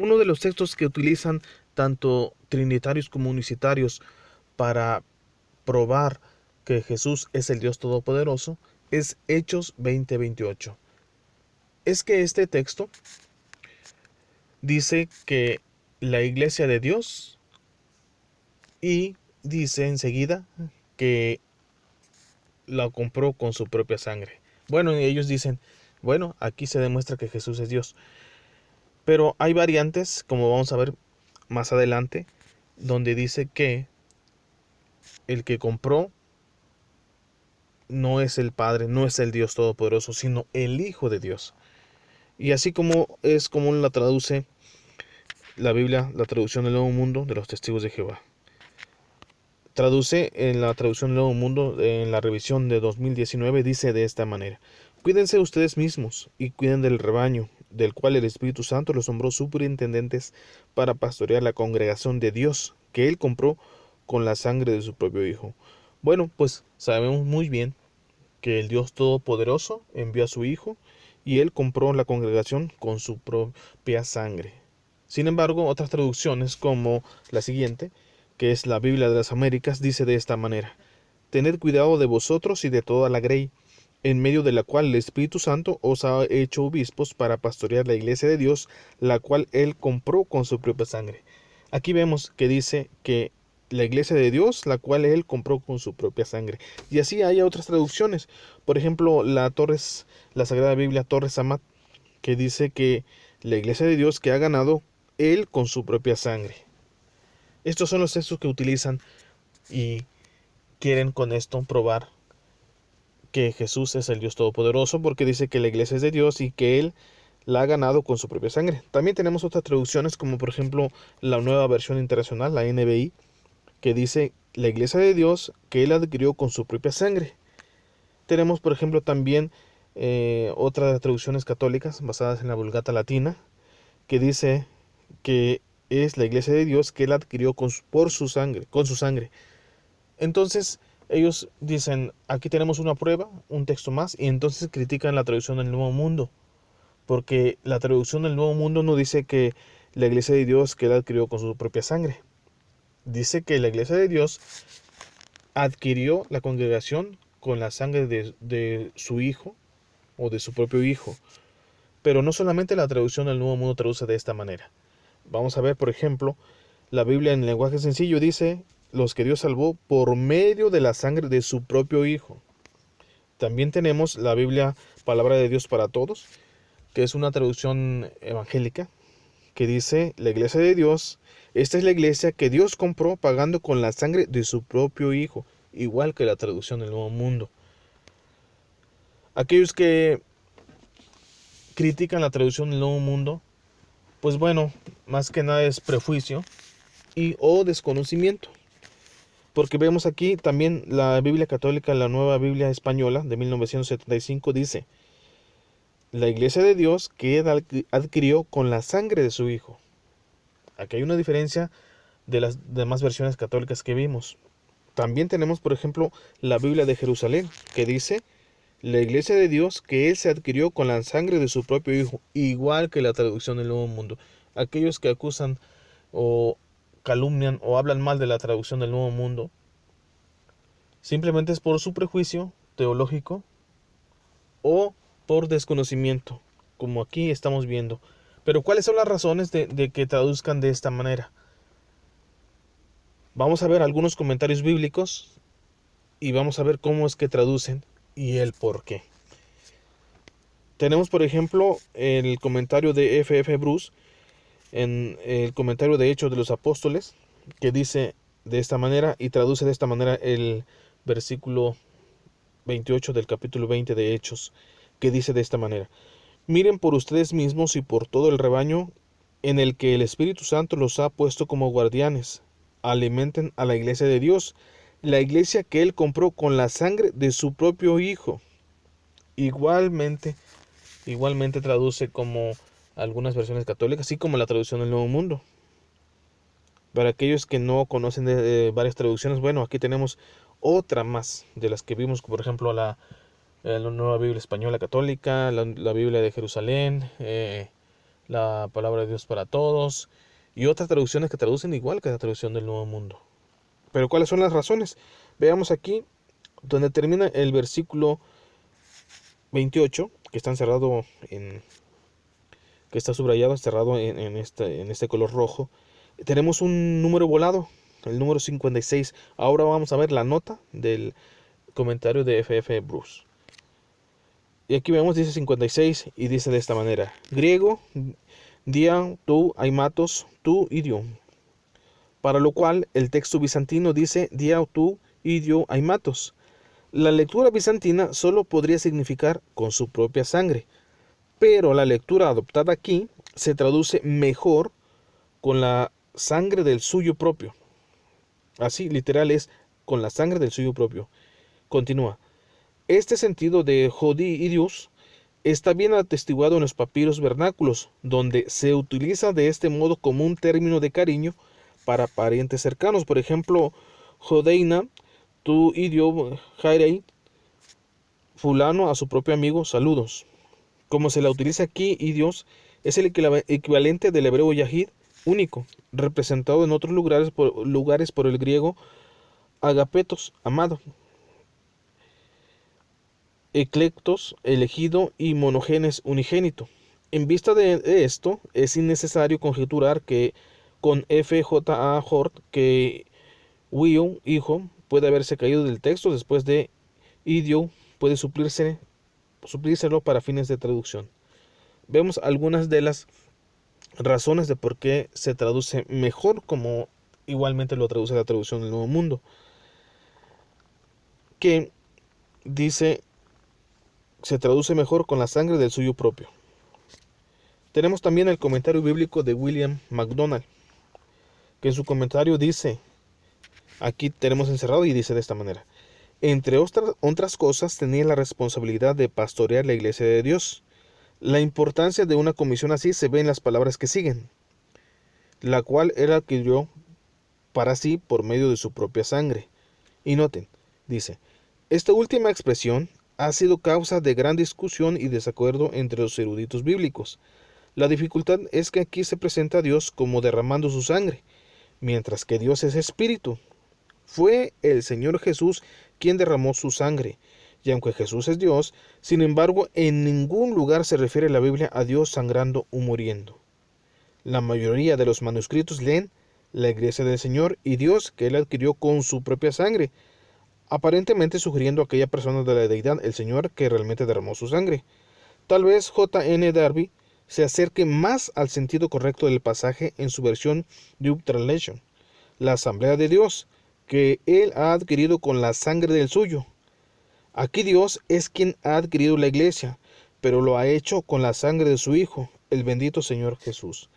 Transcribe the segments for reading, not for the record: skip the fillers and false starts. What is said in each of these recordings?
Uno de los textos que utilizan tanto trinitarios como unicitarios para probar que Jesús es el Dios Todopoderoso es Hechos 20:28. Es que este texto dice que la iglesia de Dios, y dice enseguida que la compró con su propia sangre. Bueno, ellos dicen, bueno, aquí se demuestra que Jesús es Dios. Pero hay variantes, como vamos a ver más adelante, donde dice que el que compró no es el Padre, no es el Dios Todopoderoso, sino el Hijo de Dios. Y así como es como la traduce la Biblia, la traducción del Nuevo Mundo de los Testigos de Jehová. Traduce en la traducción del Nuevo Mundo, en la revisión de 2019, dice de esta manera: cuídense ustedes mismos y cuiden del rebaño, del cual el Espíritu Santo los nombró superintendentes para pastorear la congregación de Dios, que Él compró con la sangre de su propio Hijo. Bueno, pues sabemos muy bien que el Dios Todopoderoso envió a su Hijo y Él compró la congregación con su propia sangre. Sin embargo, otras traducciones, como la siguiente, que es la Biblia de las Américas, dice de esta manera: tened cuidado de vosotros y de toda la grey, en medio de la cual el Espíritu Santo os ha hecho obispos para pastorear la iglesia de Dios, la cual Él compró con su propia sangre. Aquí vemos que dice que la iglesia de Dios, la cual Él compró con su propia sangre. Y así hay otras traducciones. Por ejemplo, la Sagrada Biblia Torres Amat, que dice que la iglesia de Dios que ha ganado Él con su propia sangre. Estos son los textos que utilizan y quieren con esto probar que Jesús es el Dios Todopoderoso, porque dice que la iglesia es de Dios y que Él la ha ganado con su propia sangre. También tenemos otras traducciones, como por ejemplo la Nueva Versión Internacional, la NBI, que dice la iglesia de Dios que Él adquirió con su propia sangre. Tenemos, por ejemplo, también otras traducciones católicas basadas en la Vulgata Latina, que dice que es la iglesia de Dios que Él adquirió por su sangre, con su sangre. Entonces, ellos dicen, aquí tenemos una prueba, un texto más, y entonces critican la traducción del Nuevo Mundo, porque la traducción del Nuevo Mundo no dice que la iglesia de Dios que Él adquirió con su propia sangre. Dice que la iglesia de Dios adquirió la congregación con la sangre de su Hijo o de su propio Hijo. Pero no solamente la traducción del Nuevo Mundo traduce de esta manera. Vamos a ver, por ejemplo, la Biblia en lenguaje sencillo dice: los que Dios salvó por medio de la sangre de su propio Hijo. También tenemos la Biblia Palabra de Dios para Todos, que es una traducción evangélica, que dice: la iglesia de Dios, esta es la iglesia que Dios compró pagando con la sangre de su propio Hijo, igual que la traducción del Nuevo Mundo. Aquellos que critican la traducción del Nuevo Mundo, pues bueno, más que nada es prejuicio y o desconocimiento. Porque vemos aquí también la Biblia Católica, la Nueva Biblia Española de 1975, dice: la iglesia de Dios que Él adquirió con la sangre de su Hijo. Aquí hay una diferencia de las demás versiones católicas que vimos. También tenemos, por ejemplo, la Biblia de Jerusalén, que dice: la iglesia de Dios que Él se adquirió con la sangre de su propio Hijo, igual que la traducción del Nuevo Mundo. Aquellos que acusan o calumnian o hablan mal de la traducción del Nuevo Mundo, simplemente es por su prejuicio teológico o por desconocimiento, como aquí estamos viendo. Pero ¿cuáles son las razones de que traduzcan de esta manera? Vamos a ver algunos comentarios bíblicos y vamos a ver cómo es que traducen y el por qué. Tenemos, por ejemplo, el comentario de F. Bruce en el comentario de Hechos de los Apóstoles, que dice de esta manera y traduce de esta manera el versículo 28 del capítulo 20 de Hechos, que dice de esta manera: miren por ustedes mismos y por todo el rebaño en el que el Espíritu Santo los ha puesto como guardianes. Alimenten a la iglesia de Dios, la iglesia que Él compró con la sangre de su propio Hijo. Igualmente, igualmente traduce como algunas versiones católicas, así como la traducción del Nuevo Mundo. Para aquellos que no conocen de varias traducciones, bueno, aquí tenemos otra más de las que vimos, por ejemplo, la Nueva Biblia Española Católica, la Biblia de Jerusalén, la palabra de Dios para todos y otras traducciones que traducen igual que la traducción del Nuevo Mundo. Pero ¿cuáles son las razones? Veamos aquí donde termina el versículo 28, que está encerrado que está subrayado, encerrado en este color rojo. Tenemos un número volado, el número 56. Ahora vamos a ver la nota del comentario de F.F. Bruce. Y aquí vemos, dice 56 y dice de esta manera: griego, dia, tu, aimatos, tu, idiom. Para lo cual el texto bizantino dice dia, tu, idio, aimatos. La lectura bizantina solo podría significar con su propia sangre, pero la lectura adoptada aquí se traduce mejor con la sangre del suyo propio. Así, literal es con la sangre del suyo propio. Continúa. Este sentido de Jodi y Dios está bien atestiguado en los papiros vernáculos, donde se utiliza de este modo como un término de cariño para parientes cercanos. Por ejemplo, Jodeina, tu idio, Jairei, fulano a su propio amigo, saludos. Como se la utiliza aquí, idios, es el equivalente del hebreo yahid, único, representado en otros lugares por el griego agapetos, amado, eclectos, elegido y monogenes, unigénito. En vista de esto, es innecesario conjeturar que con FJA Hort que Wio, hijo, puede haberse caído del texto después de idio, puede suplírselo para fines de traducción. Vemos algunas de las razones de por qué se traduce mejor, como igualmente lo traduce la traducción del Nuevo Mundo, que dice se traduce mejor con la sangre del suyo propio. Tenemos también el comentario bíblico de William MacDonald, que en su comentario dice, aquí tenemos encerrado y dice de esta manera: entre otras cosas tenía la responsabilidad de pastorear la iglesia de Dios. La importancia de una comisión así se ve en las palabras que siguen, la cual él adquirió para sí por medio de su propia sangre. Y noten, dice, esta última expresión ha sido causa de gran discusión y desacuerdo entre los eruditos bíblicos. La dificultad es que aquí se presenta a Dios como derramando su sangre, mientras que Dios es espíritu. Fue el Señor Jesús quien derramó su sangre, y aunque Jesús es Dios, sin embargo, en ningún lugar se refiere la Biblia a Dios sangrando o muriendo. La mayoría de los manuscritos leen la iglesia del Señor y Dios que él adquirió con su propia sangre, aparentemente sugiriendo a aquella persona de la deidad, el Señor, que realmente derramó su sangre. Tal vez J. N. Darby se acerque más al sentido correcto del pasaje en su versión New Translation, la asamblea de Dios, que él ha adquirido con la sangre del suyo. Aquí Dios es quien ha adquirido la iglesia, pero lo ha hecho con la sangre de su Hijo, el bendito Señor Jesús.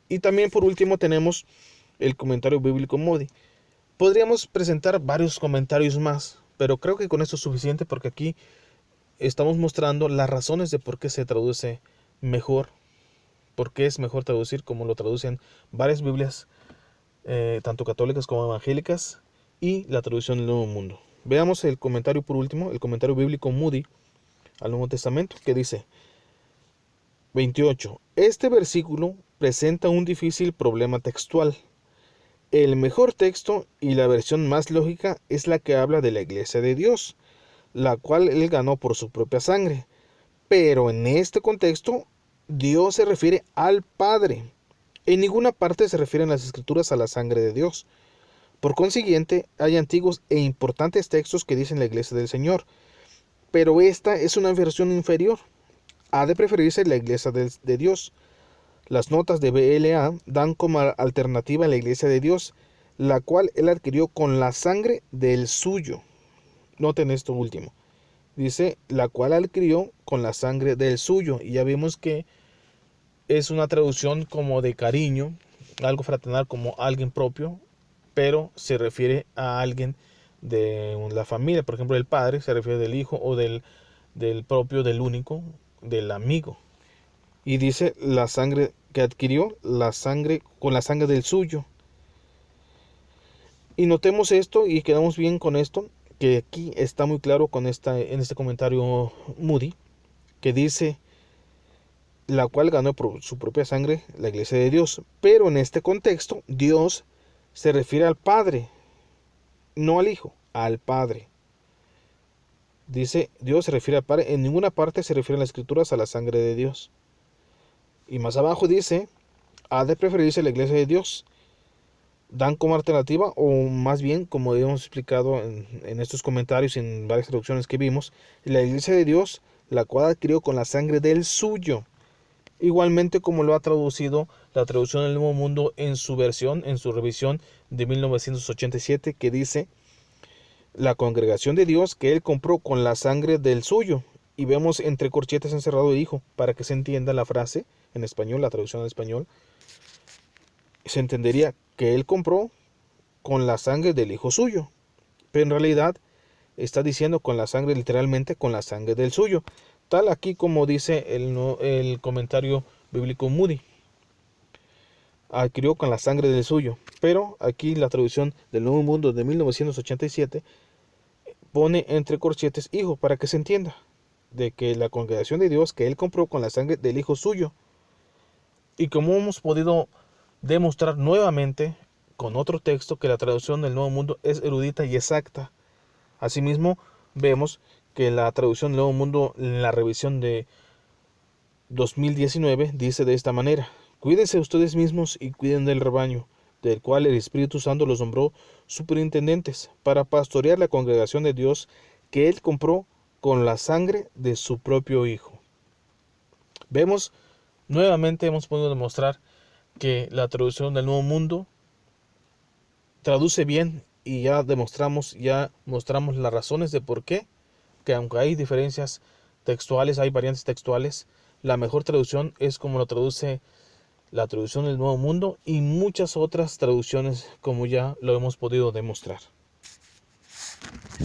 Y también por último tenemos el comentario bíblico Moody. Podríamos presentar varios comentarios más, pero creo que con esto es suficiente porque aquí estamos mostrando las razones de por qué se traduce mejor, por qué es mejor traducir como lo traducen varias Biblias, tanto católicas como evangélicas, y la traducción del Nuevo Mundo. Veamos el comentario por último, el comentario bíblico Moody al Nuevo Testamento, que dice 28. Este versículo presenta un difícil problema textual. El mejor texto y la versión más lógica es la que habla de la iglesia de Dios, la cual él ganó por su propia sangre. Pero en este contexto, Dios se refiere al Padre. En ninguna parte se refieren las escrituras a la sangre de Dios. Por consiguiente, hay antiguos e importantes textos que dicen la iglesia del Señor, pero esta es una versión inferior. Ha de preferirse la iglesia de Dios. Las notas de BLA dan como alternativa a la iglesia de Dios, la cual él adquirió con la sangre del suyo. Noten esto último. Dice, la cual adquirió con la sangre del suyo. Y ya vimos que es una traducción como de cariño, algo fraternal, como alguien propio, pero se refiere a alguien de la familia. Por ejemplo, el padre se refiere del hijo o del propio, del único, del amigo. Y dice la sangre que adquirió, la sangre con la sangre del suyo. Y notemos esto y quedamos bien con esto, que aquí está muy claro en este comentario Moody, que dice la cual ganó por su propia sangre la iglesia de Dios. Pero en este contexto, Dios se refiere al Padre, no al Hijo, al Padre. Dice, Dios se refiere al Padre, en ninguna parte se refiere en las Escrituras a la sangre de Dios. Y más abajo dice, ha de preferirse la iglesia de Dios. Dan como alternativa, o más bien, como hemos explicado en estos comentarios y en varias traducciones que vimos, la iglesia de Dios, la cual adquirió con la sangre del suyo. Igualmente como lo ha traducido la traducción del Nuevo Mundo en su versión, en su revisión de 1987, que dice, la congregación de Dios que él compró con la sangre del suyo. Y vemos entre corchetes encerrado hijo, para que se entienda la frase en español, la traducción al español, se entendería que él compró con la sangre del hijo suyo. Pero en realidad está diciendo con la sangre, literalmente con la sangre del suyo. Tal aquí como dice el comentario bíblico Moody. Adquirió con la sangre del suyo. Pero aquí la traducción del Nuevo Mundo de 1987 pone entre corchetes hijo, para que se entienda de que la congregación de Dios que él compró con la sangre del hijo suyo. Y como hemos podido demostrar nuevamente con otro texto, que la traducción del Nuevo Mundo es erudita y exacta. Asimismo, vemos que la traducción del Nuevo Mundo en la revisión de 2019 dice de esta manera: cuídense ustedes mismos y cuiden del rebaño, del cual el Espíritu Santo los nombró superintendentes, para pastorear la congregación de Dios que él compró con la sangre de su propio Hijo. Vemos, nuevamente hemos podido demostrar que la traducción del Nuevo Mundo traduce bien, y ya mostramos las razones de por qué, que aunque hay diferencias textuales, hay variantes textuales, la mejor traducción es como lo traduce la traducción del Nuevo Mundo y muchas otras traducciones, como ya lo hemos podido demostrar.